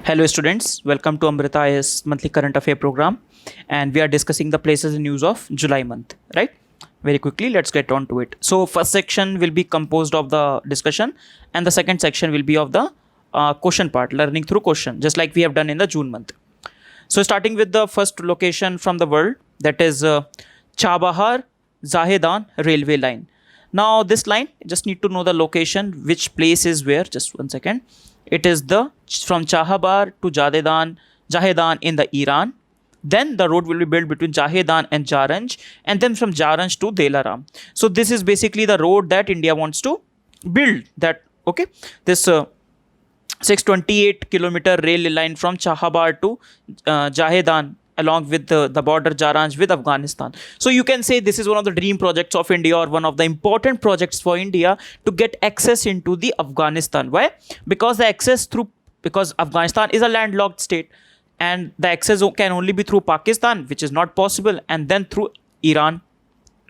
Hello students, welcome to Amrita IAS monthly current affair program, and we are discussing the places and news of July month, right? Very quickly, let's get on to it. So first section will be composed of the discussion, and the second section will be of the question part, learning through question, just like we have done in the June month. So starting with the first location from the world, that is Chabahar Zahedan railway line. Now this line, just need to know the location, which place is where. Just one second. It is the from Chahabar to Jahedan in the Iran. Then the road will be built between Jahedan and Jaranj, and then from Jaranj to Delaram. So this is basically the road that India wants to build. That okay. This 628-kilometer rail line from Chahabar to Jahedan along with the border Jaranj with Afghanistan. So you can say this is one of the dream projects of India, or one of the important projects for India to get access into the Afghanistan. Why? Because Afghanistan is a landlocked state, and the access can only be through Pakistan, which is not possible, and then through Iran,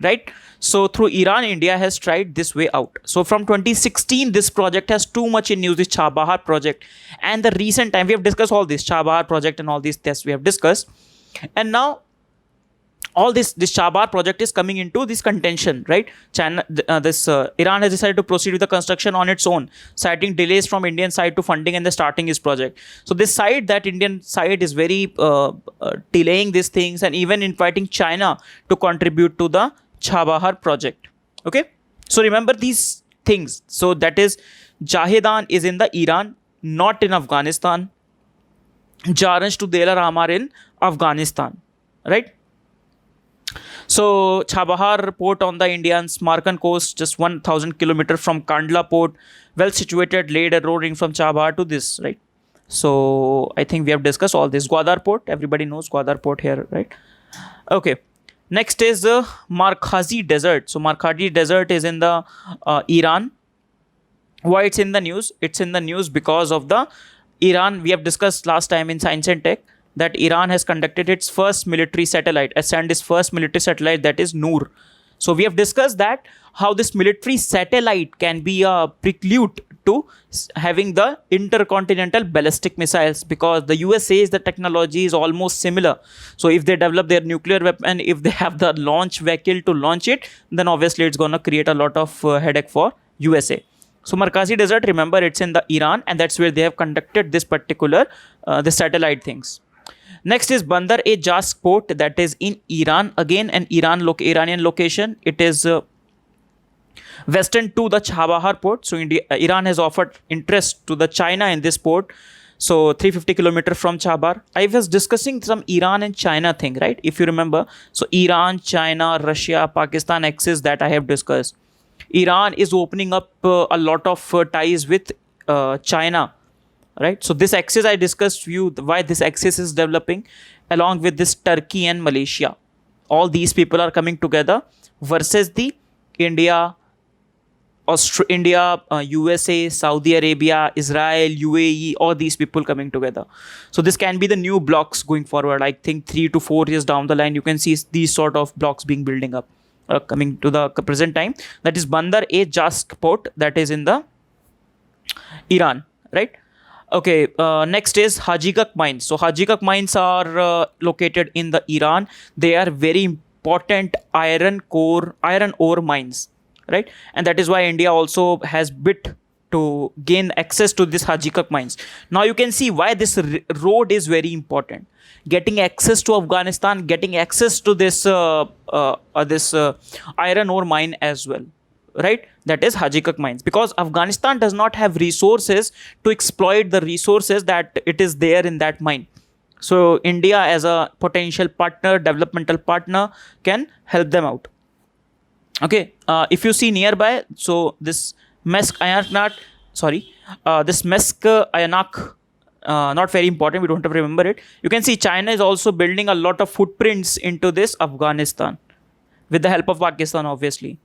right? So through Iran, India has tried this way out. So from 2016, this project has too much in news, this Chabahar project. And the recent time, we have discussed all this Chabahar project and all these tests we have discussed. And now all this Chabahar project is coming into this contention, right? Iran has decided to proceed with the construction on its own, citing delays from Indian side to funding and the starting his project. So this side, that Indian side, is very delaying these things, and even inviting China to contribute to the Chabahar project. Okay, so remember these things. So that is, Jahedan is in the Iran, not in Afghanistan. Jaranj to Delaram are in Afghanistan, right? So Chabahar port on the Indian Samarkand coast, just 1,000 kilometers from Kandla port, well situated, laid a road from Chabahar to this, right? So I think we have discussed all this. Gwadar port, everybody knows Gwadar port here, right? Okay. Next is the Markazi Desert. So Markazi Desert is in the Iran. Why it's in the news? It's in the news because of the Iran. We have discussed last time in Science and Tech that Iran has conducted its first military satellite, sent its first military satellite, that is Noor. So we have discussed that how this military satellite can be a prelude to having the intercontinental ballistic missiles, because the US says the technology is almost similar. So if they develop their nuclear weapon, if they have the launch vehicle to launch it, then obviously it's going to create a lot of headache for USA. So Markazi Desert, remember, it's in the Iran, and that's where they have conducted this particular the satellite things. Next is Bandar-e-Jask port, that is in Iran. Again, an Iranian location. It is western to the Chabahar port. So Iran has offered interest to the China in this port. So 350 kilometers from Chabahar. I was discussing some Iran and China thing, right? If you remember. So Iran, China, Russia, Pakistan axis that I have discussed. Iran is opening up a lot of ties with China, right? So this axis I discussed you why this axis is developing, along with this Turkey and Malaysia. All these people are coming together versus the India, USA, Saudi Arabia, Israel, UAE, all these people coming together. So this can be the new blocks going forward. I think 3 to 4 years down the line, you can see these sort of blocks being building up. Coming to the present time, that is Bandar-e-Jask port, that is in the Iran, right? Okay, next is Hajikak mines. So Hajikak mines are located in the Iran. They are very important iron ore mines, right? And that is why India also has bid to gain access to this Hajikak mines. Now you can see why this road is very important. Getting access to Afghanistan, getting access to this iron ore mine as well, right? That is Hajikak mines, because Afghanistan does not have resources to exploit the resources that it is there in that mine. So India, as a potential partner, developmental partner, can help them out. Okay, if you see nearby, so this Mesk Ayanak, not very important, we don't have to remember it. You can see China is also building a lot of footprints into this Afghanistan with the help of Pakistan, obviously.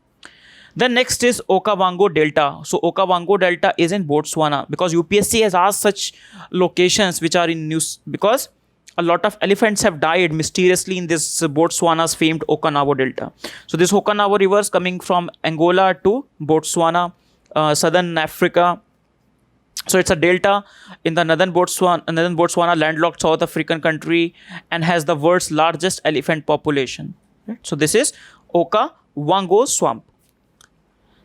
Then next is Okavango Delta. So Okavango Delta is in Botswana, because UPSC has asked such locations which are in news, because a lot of elephants have died mysteriously in this Botswana's famed Okavango Delta. So this Okavango river is coming from Angola to Botswana, southern Africa, So it's a delta in the northern Botswana, landlocked South African country, and has the world's largest elephant population. Right? So this is Okavango Swamp.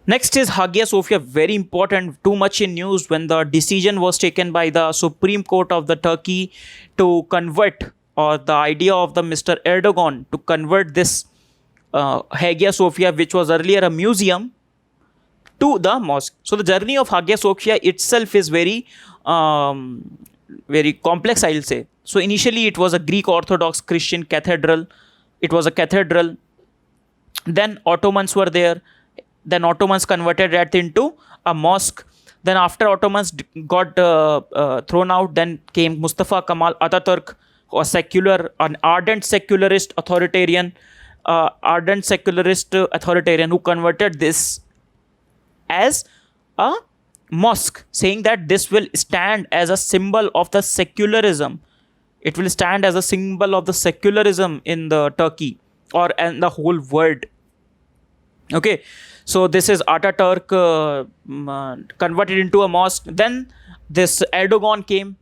Next is Hagia Sophia, very important, too much in news when the decision was taken by the Supreme Court of the Turkey to convert, or the idea of the Mr. Erdogan to convert this Hagia Sophia, which was earlier a museum, to the mosque. So the journey of Hagia Sophia itself is very complex, I'll say. So initially it was a Greek Orthodox Christian cathedral. It was a cathedral. Then Ottomans were there. Then Ottomans converted that into a mosque. Then after Ottomans got thrown out, then came Mustafa Kemal Ataturk, a secular, an ardent secularist authoritarian who converted this as a mosque, saying that this will stand as a symbol of the secularism. It will stand as a symbol of the secularism in the Turkey or in the whole world. Okay, so this is Ataturk converted into a mosque. Then this Erdogan came.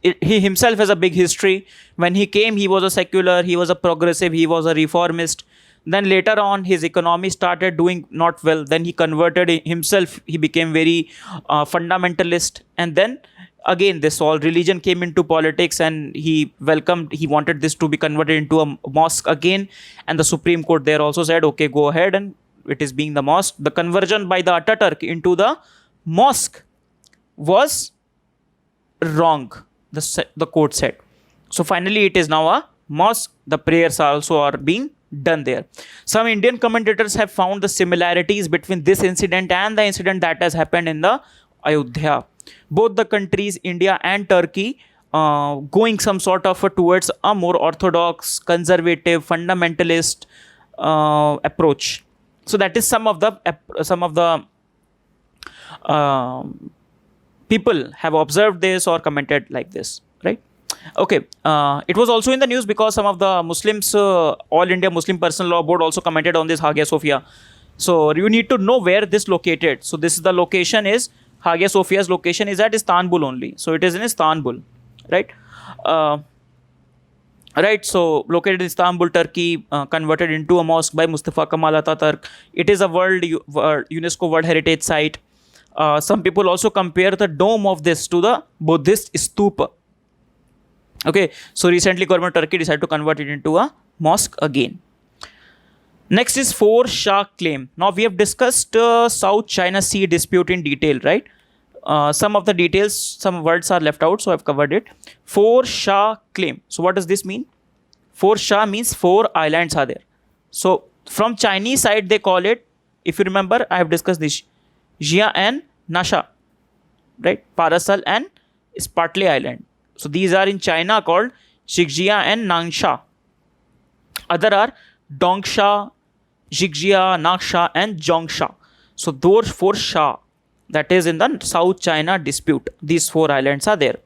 He himself has a big history. When he came, he was a secular, he was a progressive, he was a reformist. Then later on, his economy started doing not well. Then he converted himself. He became very fundamentalist. And then again, this all religion came into politics, and he wanted this to be converted into a mosque again. And the Supreme Court there also said, okay, go ahead, and it is being the mosque. The conversion by the Ataturk into the mosque was wrong, the court said. So finally, it is now a mosque. The prayers also are being done there. Some Indian commentators have found the similarities between this incident and the incident that has happened in the Ayodhya. Both the countries, India and Turkey, going some sort of towards a more orthodox, conservative, fundamentalist approach. So that is some of the people have observed this or commented like this, right? Okay, it was also in the news because some of the Muslims, All India Muslim Personal Law Board also commented on this Hagia Sophia. So you need to know where this located. So this is the location is, Hagia Sophia's location is at Istanbul only. So it is in Istanbul, right? Right, so located in Istanbul, Turkey, converted into a mosque by Mustafa Kemal Ataturk. It is a UNESCO World Heritage Site. Some people also compare the dome of this to the Buddhist stupa. Okay, so recently government of Turkey decided to convert it into a mosque again. Next is Four Shah claim. Now we have discussed South China Sea dispute in detail, right? Some of the details, some words are left out, so I've covered it. Four Shah claim. So what does this mean? Four Shah means 4 islands are there. So from Chinese side they call it, if you remember, I have discussed this, Jia and Nasha, right? Parasal and Spratly Island. So these are in China called Xijia and Nangsha. Other are Dongsha, Xijia, Nangsha and Zhongsha. So those 4 Shah, that is in the South China dispute. These 4 islands are there.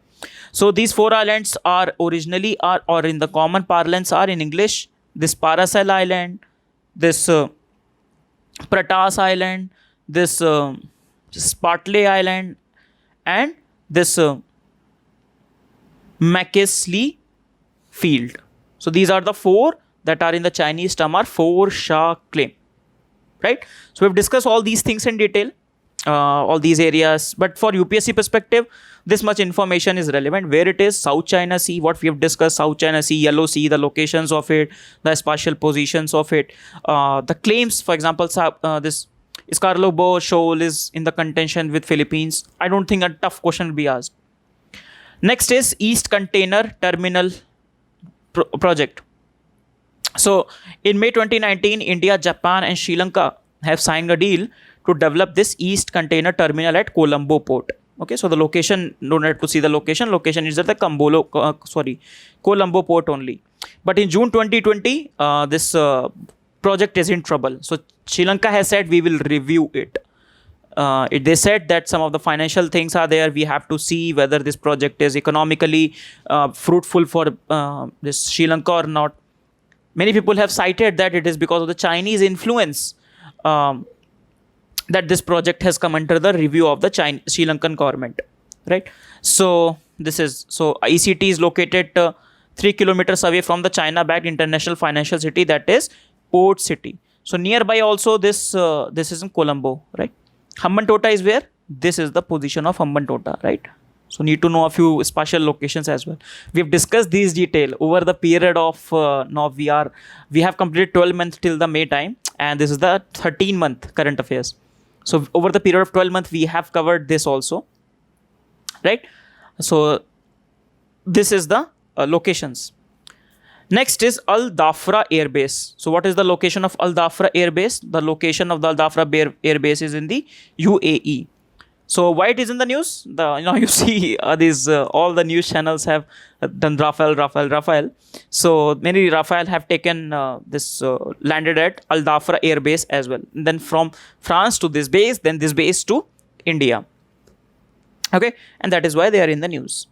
So these 4 islands are originally or in the common parlance are in English, this Parasal Island, this Pratas Island, this Spratly Island, and this Mackenzie Field. So these are the 4 that are in the Chinese term are 4 Shah claim, right? So we've discussed all these things in detail, all these areas, but for UPSC perspective, this much information is relevant. Where it is, South China Sea, what we have discussed, South China Sea, Yellow Sea, the locations of it, the spatial positions of it, the claims, for example, this Escarborough Shoal is in the contention with Philippines. I don't think a tough question will be asked. Next is East Container Terminal project. So in May 2019, India, Japan and Sri Lanka have signed a deal to develop this East Container Terminal at Colombo Port. Okay, so the location, don't have to see the location. Location is at the Colombo Port only. But in June 2020, this project is in trouble. So Sri Lanka has said we will review it. They said that some of the financial things are there. We have to see whether this project is economically fruitful for this Sri Lanka or not. Many people have cited that it is because of the Chinese influence that this project has come under the review of the Sri Lankan government, right? So this is, so ECT is located 3 kilometers away from the China-backed international financial city, that is Port City. So nearby also this is in Colombo, right? Hambantota is where? This is the position of Hambantota, right? So need to know a few spatial locations as well. We have discussed these detail over the period of now we have completed 12 months till the May time, and this is the 13-month current affairs. So over the period of 12 months we have covered this also, right? So this is the locations. Next is Al Dhafra Air Base. So what is the location of Al Dhafra Air Base? The location of the Al Dhafra Air Base is in the UAE. So why it is in the news? You see these all the news channels have done Rafale. So many Rafale have taken this landed at Al Dhafra Air Base as well. And then from France to this base, then this base to India. Okay, and that is why they are in the news.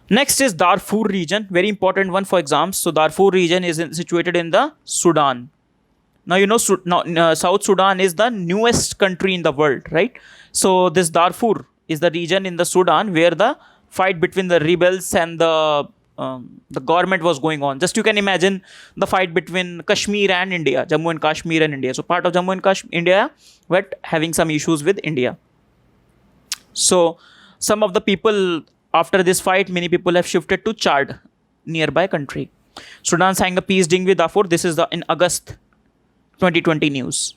Next is Darfur region, very important one for exams. So Darfur region is situated in the Sudan. Now you know South Sudan is the newest country in the world, right? So this Darfur is the region in the Sudan where the fight between the rebels and the government was going on. Just you can imagine the fight between Kashmir and India, Jammu and Kashmir and India. So part of Jammu and Kashmir, India, were having some issues with India. So some of the people, after this fight, many people have shifted to Chad, nearby country. Sudan signed a peace deal with Darfur. This is in August 2020 news.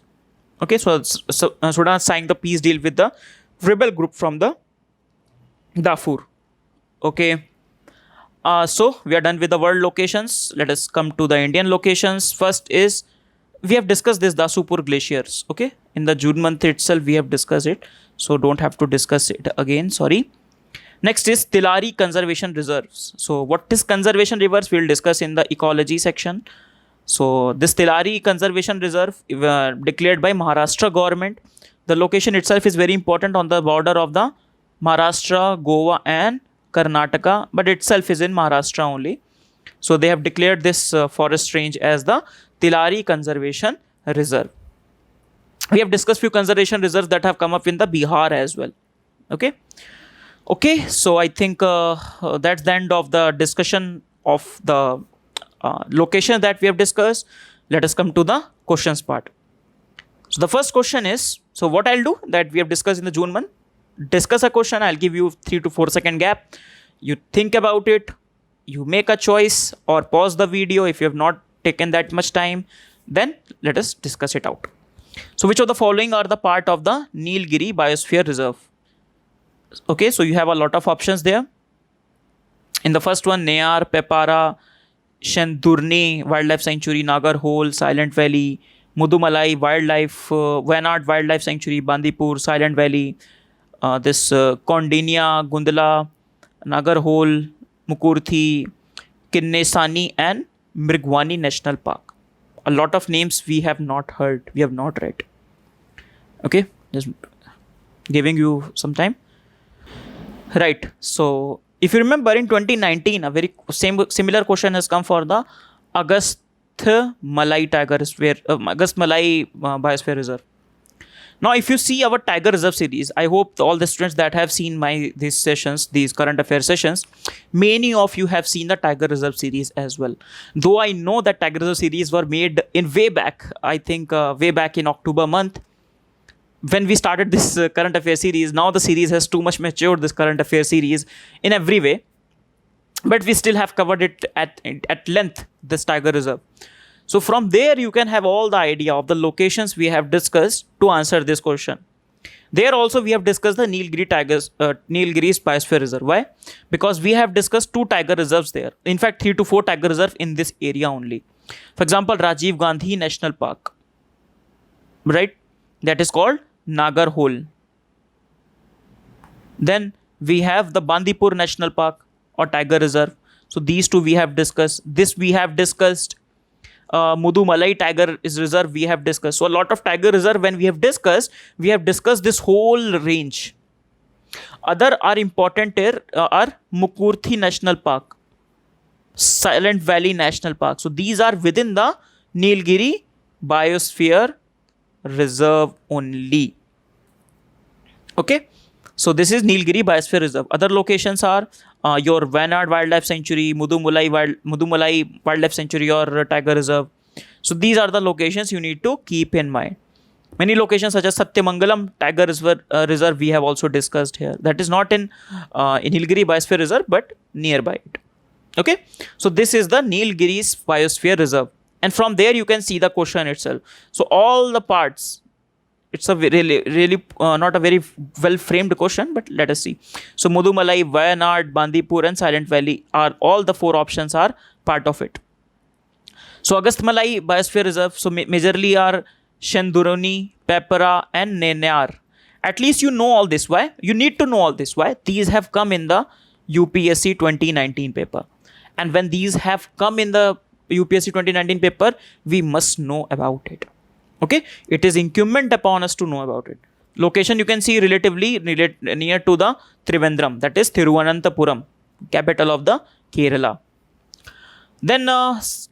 Okay, so Sudan signed the peace deal with the rebel group from the Darfur. Okay, so we are done with the world locations. Let us come to the Indian locations. First is, we have discussed this Dasupur glaciers. Okay, in the June month itself we have discussed it, so don't have to discuss it again, sorry. Next is Tilari Conservation Reserves. So what is conservation reserves? We will discuss in the ecology section. So this Tilari Conservation Reserve declared by Maharashtra government. The location itself is very important on the border of the Maharashtra, Goa and Karnataka, but itself is in Maharashtra only. So they have declared this forest range as the Tilari Conservation Reserve. We have discussed few conservation reserves that have come up in the Bihar as well. Okay, so I think that's the end of the discussion of the location that we have discussed. Let us come to the questions part. So the first question is, so what I'll do that we have discussed in the June month, discuss a question, I'll give you 3 to 4 second gap. You think about it, you make a choice or pause the video if you have not taken that much time, then let us discuss it out. So which of the following are the part of the Nilgiri Biosphere Reserve? Okay, so you have a lot of options there. In the first one, Neyar, Pepara, Shendurni Wildlife Sanctuary, Nagarhole, Silent Valley, Mudumalai Wildlife, Wayanad Wildlife Sanctuary, Bandipur, Silent Valley, this Kondinia, Gundala, Nagarhole, Mukurthi, Kinnesani and Mrigwani National Park. A lot of names we have not heard, we have not read. Okay, just giving you some time. Right, so if you remember in 2019, a very similar question has come for the Agast Malai Tiger Reserve, Agast Malai Biosphere Reserve. Now, if you see our Tiger Reserve series, I hope all the students that have seen these sessions, these current affairs sessions, many of you have seen the Tiger Reserve series as well. Though I know that Tiger Reserve series were made in way back, I think way back in October month, when we started this current affairs series. Now the series has too much matured, this current affairs series, in every way. But we still have covered it at length, this Tiger Reserve. So from there, you can have all the idea of the locations we have discussed to answer this question. There also we have discussed the Nilgiri Biosphere Reserve. Why? Because we have discussed 2 tiger reserves there. In fact, 3 to 4 tiger reserves in this area only. For example, Rajiv Gandhi National Park, right? That is called Nagarhole. Then we have the Bandipur National Park or Tiger Reserve. So these 2 we have discussed. This we have discussed. Mudumalai Tiger Reserve we have discussed. So a lot of Tiger Reserve when we have discussed this whole range. Other are important here are Mukurthi National Park, Silent Valley National Park. So these are within the Nilgiri Biosphere Reserve only. Okay, so this is Nilgiri Biosphere Reserve. Other locations are your Wayanad Wildlife Sanctuary, Mudumalai Wildlife Sanctuary or Tiger Reserve. So these are the locations you need to keep in mind. Many locations such as Satyamangalam Tiger Reserve we have also discussed here. That is not in Nilgiri Biosphere Reserve but nearby it. Okay, so this is the Nilgiris Biosphere Reserve, and from there you can see the question itself. So all the parts, it's a really not a very well framed question, but let us see. So Mudumalai, Wayanad, Bandipur and Silent Valley are all the four options are part of it. So Agastmalai Biosphere Reserve, so majorly are Shendurani, Pepara and Nenar. At least you know all this. Why? You need to know all this. Why? These have come in the UPSC 2019 paper. And when these have come in the UPSC 2019 paper, we must know about it. Okay? It is incumbent upon us to know about it. Location you can see relatively near to the Trivandrum, that is Thiruvananthapuram, capital of the Kerala. Then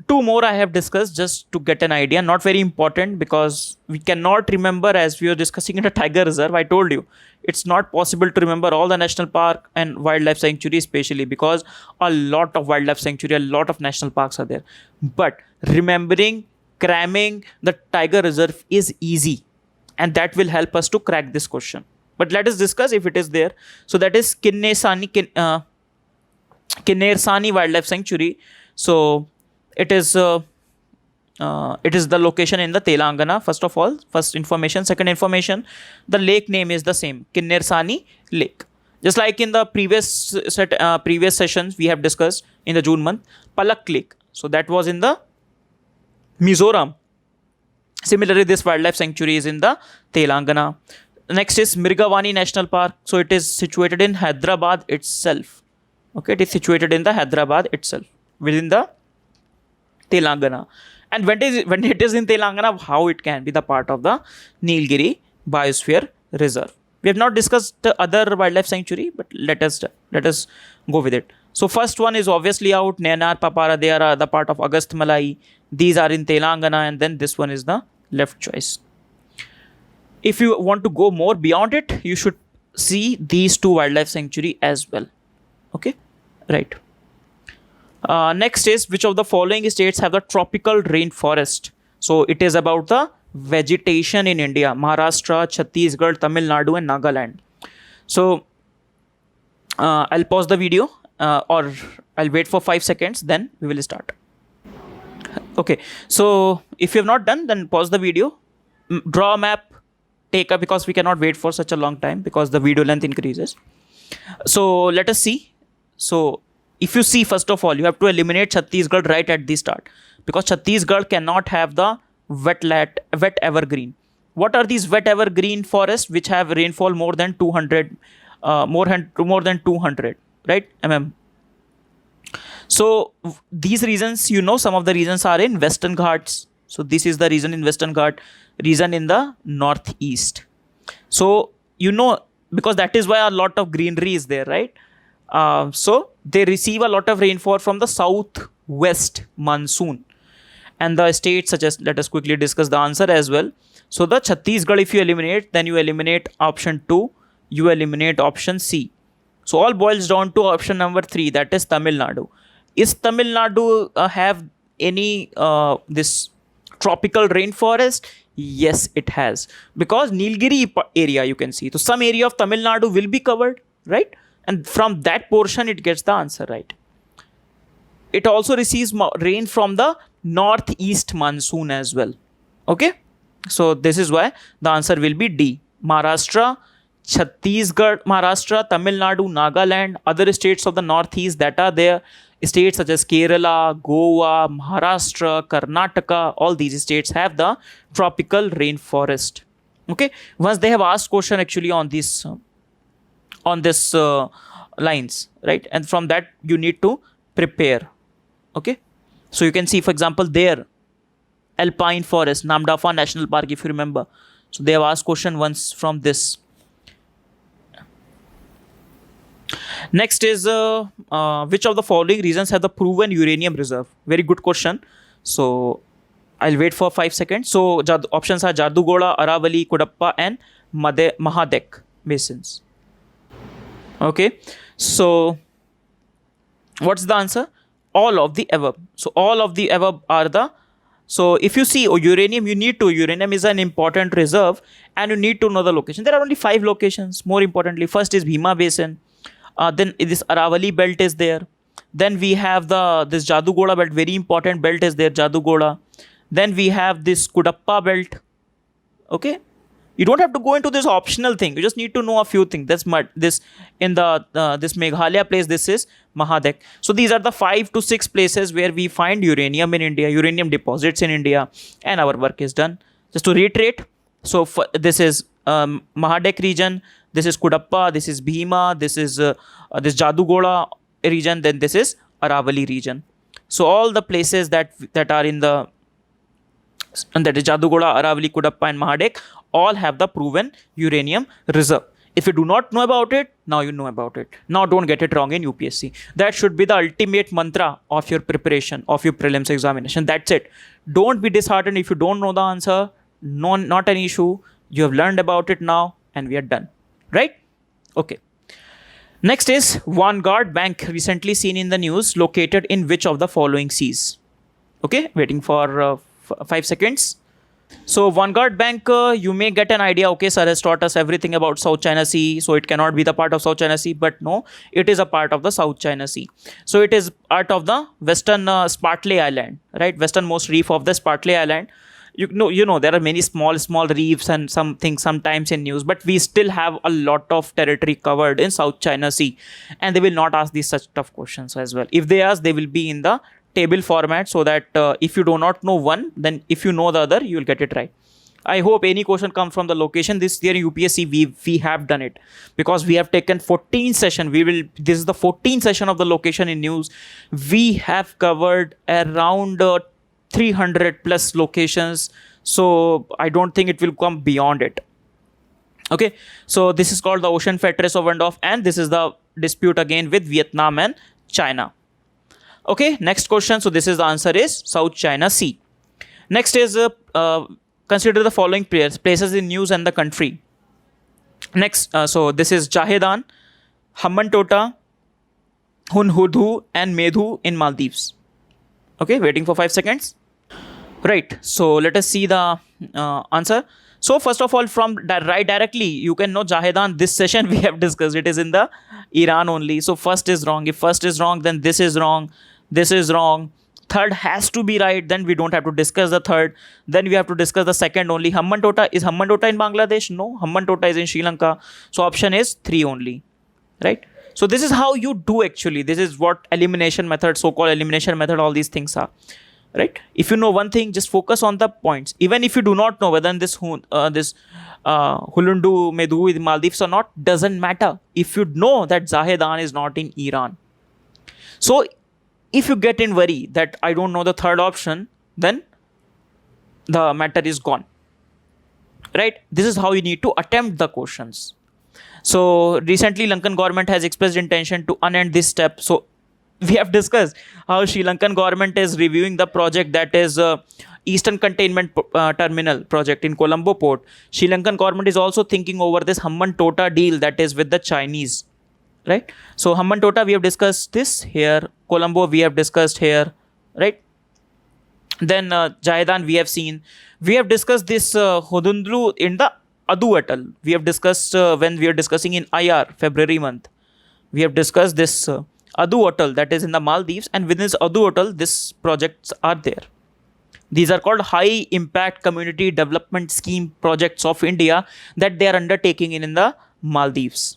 two more I have discussed just to get an idea. Not very important because we cannot remember, as we were discussing in a tiger reserve. I told you it's not possible to remember all the national park and wildlife sanctuary, especially because a lot of wildlife sanctuary, a lot of national parks are there. But remembering, cramming the tiger reserve is easy, and that will help us to crack this question. But let us discuss if it is there. So that is Kinnersani Wildlife Sanctuary. So it is the location in the Telangana. First of all, first information. Second information, the lake name is the same, Kinnersani Lake. Just like in the previous sessions we have discussed in the June month, Palak Lake. So that was in the Mizoram. Similarly, this wildlife sanctuary is in the Telangana. Next is Mirgavani National Park. So it is situated in Hyderabad itself. Okay, it is situated in the Hyderabad itself, within the Telangana. And when it is in Telangana, how it can be the part of the Nilgiri Biosphere Reserve. We have not discussed the other wildlife sanctuary, but let us go with it. So first one is obviously out, Nenar, Papara, they are the part of Agastmalai. These are in Telangana, and then this one is the left choice. If you want to go more beyond it, you should see these two wildlife sanctuary as well. Okay, right. Next is, which of the following states have the tropical rainforest? So it is about the vegetation in India: Maharashtra, Chhattisgarh, Tamil Nadu and Nagaland. So I'll pause the video or I'll wait for 5 seconds, then we will start. Okay, so if you have not done, then pause the video, draw a map, take up, because we cannot wait for such a long time because the video length increases. So let us see. So if you see, first of all, you have to eliminate Chhattisgarh right at the start, because Chhattisgarh cannot have the wet evergreen. What are these wet evergreen forests which have rainfall more than 200, more than 200, right, mm? So these regions, some of the regions are in Western Ghats. So this is the region in Western Ghat, region in the northeast. So because that is why a lot of greenery is there, right? So they receive a lot of rainfall from the southwest monsoon. And the states such as, let us quickly discuss the answer as well. So the Chhattisgarh, if you eliminate, then you eliminate option 2, you eliminate option C. So all boils down to option number 3, that is Tamil Nadu. Is Tamil Nadu have any this tropical rainforest? Yes, it has, because Nilgiri area you can see. So some area of Tamil Nadu will be covered, right? And from that portion it gets the answer right. It also receives rain from the northeast monsoon as well. Okay, so this is why the answer will be D. Maharashtra, Chhattisgarh, Maharashtra, Tamil Nadu, Nagaland, other states of the northeast that are there, states such as Kerala, Goa, Maharashtra, Karnataka, all these states have the tropical rainforest. Okay, once they have asked question actually on this lines, right, and from that you need to prepare. Okay, so you can see, for example, there Alpine Forest, Namdapha National Park, if you remember. So they have asked question once from this. Next is which of the following regions have the proven uranium reserve? Very good question. So I'll wait for 5 seconds. So options are Jadugoda, Aravali, Kudappa, and Mahadek basins. Okay, so what's the answer? All of the above. So all of the above are the. So if you see uranium, uranium is an important reserve, and you need to know the location. There are only 5 locations. More importantly, first is Bhima Basin. Then this Aravali belt is there. Then we have this Jadugoda belt, very important belt is there, Jadugoda. Then we have this Kudappa belt. Okay, you don't have to go into this optional thing. You just need to know a few things. This in the this Meghalaya place. This is Mahadek. So these are the 5 to 6 places where we find uranium in India, uranium deposits in India, and our work is done. Just to reiterate, so this is Mahadek region. This is Kudappa. This is Bhima. This is this Jadugoda region. Then this is Aravali region. So all the places that are in the, and that is Jadugoda, Aravali, Kudappa, and Mahadek, all have the proven uranium reserve. If you do not know about it, now you know about it. Now don't get it wrong in UPSC. That should be the ultimate mantra of your preparation, of your prelims examination. That's it. Don't be disheartened if you don't know the answer. No, not an issue. You have learned about it now, and we are done. Right? Okay. Next is Vanguard Bank, recently seen in the news, located in which of the following seas? Okay, waiting for 5 seconds. So Vanguard Bank, you may get an idea, okay, sir has taught us everything about South China Sea, so it cannot be the part of South China Sea, but no, it is a part of the South China Sea. So it is part of the western Spratly Island, right, westernmost reef of the Spratly Island. You know, there are many small reefs and some things sometimes in news, but we still have a lot of territory covered in South China Sea, and they will not ask these such tough questions as well. If they ask, they will be in the table format, so that if you do not know one, then if you know the other, you will get it right. I hope any question comes from the location. This year UPSC we have done it, because we have taken 14 session. This is the 14th session of the location in news. We have covered around 300 plus locations, so I don't think it will come beyond it. Okay, so this is called the Ocean Fortress of Wendorf, and this is the dispute again with Vietnam and China. Okay, next question. So this is the answer is South China Sea. Next is consider the following places in news and the country. Next, so this is Jahedan, Hambantota, Hunhudhu, and Medhu in Maldives. Okay, waiting for 5 seconds. Right, so let us see the answer. So first of all, from right directly, you can know Jahedan. This session we have discussed, it is in the Iran only. So first is wrong. If first is wrong, then this is wrong. This is wrong. Third has to be right. Then we don't have to discuss the third. Then we have to discuss the second only. Hambantota, is Hambantota in Bangladesh? No, Hambantota is in Sri Lanka. So option is 3 only, right? So this is how you do actually. This is what elimination method, so-called elimination method, all these things are. Right? If you know one thing, just focus on the points. Even if you do not know whether this Hulundu Medhu in Maldives or not, doesn't matter. If you know that Jahedan is not in Iran. So if you get in worry that I don't know the third option, then the matter is gone. Right? This is how you need to attempt the questions. So recently Lankan government has expressed intention to unend this step. So we have discussed how Sri Lankan government is reviewing the project, that is Eastern Containment Terminal project in Colombo port. Sri Lankan government is also thinking over this Hambantota deal, that is with the Chinese, right? So Hambantota we have discussed this here, Colombo we have discussed here, right? Then Jahedan we have seen. We have discussed this Hodundlu in the Adu Atoll. We have discussed when we are discussing in IR February month. We have discussed this Adu Atoll, that is in the Maldives, and within this Adu Atoll, these projects are there. These are called high impact community development scheme projects of India that they are undertaking in the Maldives.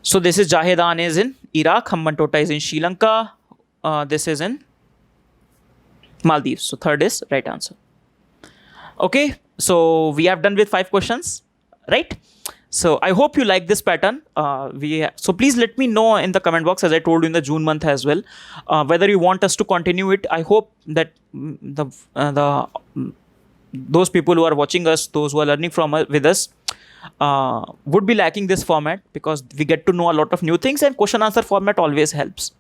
So this is Jahedan is in Iraq, Hambantota is in Sri Lanka, this is in Maldives. So third is right answer. Okay, so we have done with 5 questions, right? So I hope you like this pattern. So please let me know in the comment box, as I told you in the June month as well, whether you want us to continue it. I hope that those people who are watching us, those who are learning from with us, would be liking this format, because we get to know a lot of new things, and question answer format always helps.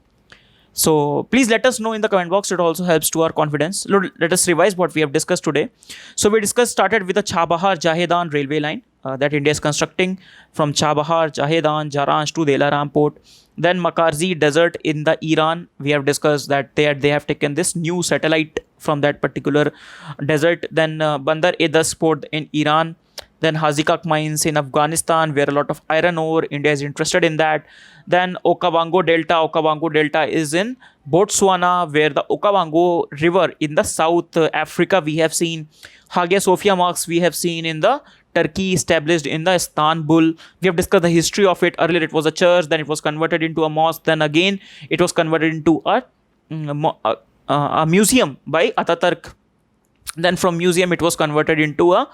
So please let us know in the comment box. It also helps to our confidence. Let us revise what we have discussed today. So we started with the Chabahar Jahedan railway line that India is constructing from Chabahar, Jahedan, Jaranj to Delaram port. Then Makarzi desert in the Iran. We have discussed that they have taken this new satellite from that particular desert. Then Bandar e Das port in Iran. Then Hazikak mines in Afghanistan, where a lot of iron ore. India is interested in that. Then Okavango Delta. Okavango Delta is in Botswana, where the Okavango River in the South Africa we have seen. Hagia Sophia mosque we have seen in the Turkey, established in the Istanbul. We have discussed the history of it. Earlier it was a church, then it was converted into a mosque, then again it was converted into a museum by Ataturk. Then from museum it was converted into a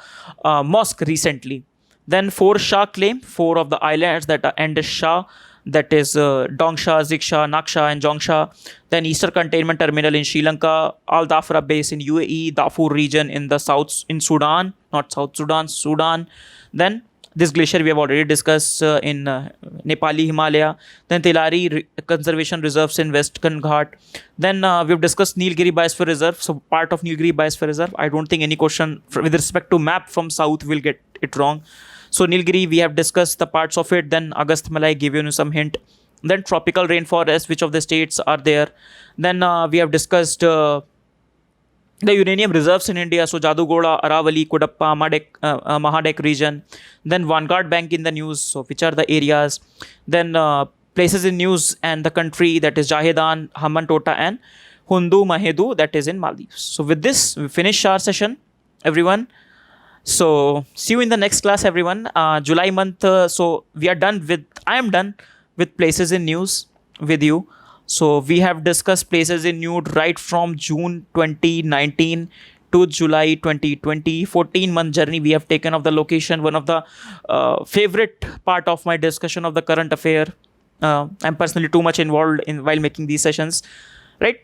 mosque recently. Then four Shah claim, four of the islands that are end Shah, that is Dongsha, Ziksha, Naksha and Jongsha. Then Eastern Containment Terminal in Sri Lanka, Al Dhafra base in UAE, Darfur region in the south in Sudan, not South Sudan, Sudan. Then this glacier we have already discussed in Nepali Himalaya. Then Telari Conservation Reserves in Western Ghat. Then we've discussed Nilgiri Biosphere Reserve. So part of Nilgiri Biosphere Reserve. I don't think any question with respect to map from south will get it wrong. So Nilgiri, we have discussed the parts of it. Then Agast Malai gave you some hint. Then tropical rainforest, which of the states are there. Then we have discussed the uranium reserves in India. So Jadugoda, Aravali, Kodappa, Mahadek region. Then Vanguard Bank in the news. So which are the areas? Then places in news and the country, that is Jahedan, Hambantota and Hundu Mahedu, that is in Maldives. So with this, we finish our session, everyone. So see you in the next class, everyone. July month. So we are done with. I am done with places in news with you. So we have discussed places in news right from June 2019 to July 2020. 14-month journey we have taken of the location. One of the favorite part of my discussion of the current affair. I'm personally too much involved in while making these sessions, right?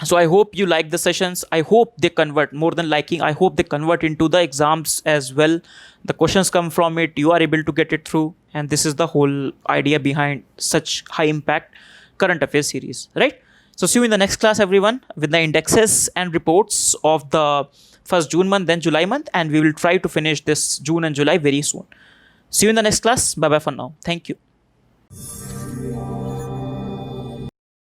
So I hope you like the sessions. I hope they convert, more than liking, I hope they convert into the exams as well. The questions come from it. You are able to get it through. And this is the whole idea behind such high impact current affairs series, right? So see you in the next class, everyone, with the indexes and reports of the first June month, then July month. And we will try to finish this June and July very soon. See you in the next class. Bye-bye for now. Thank you.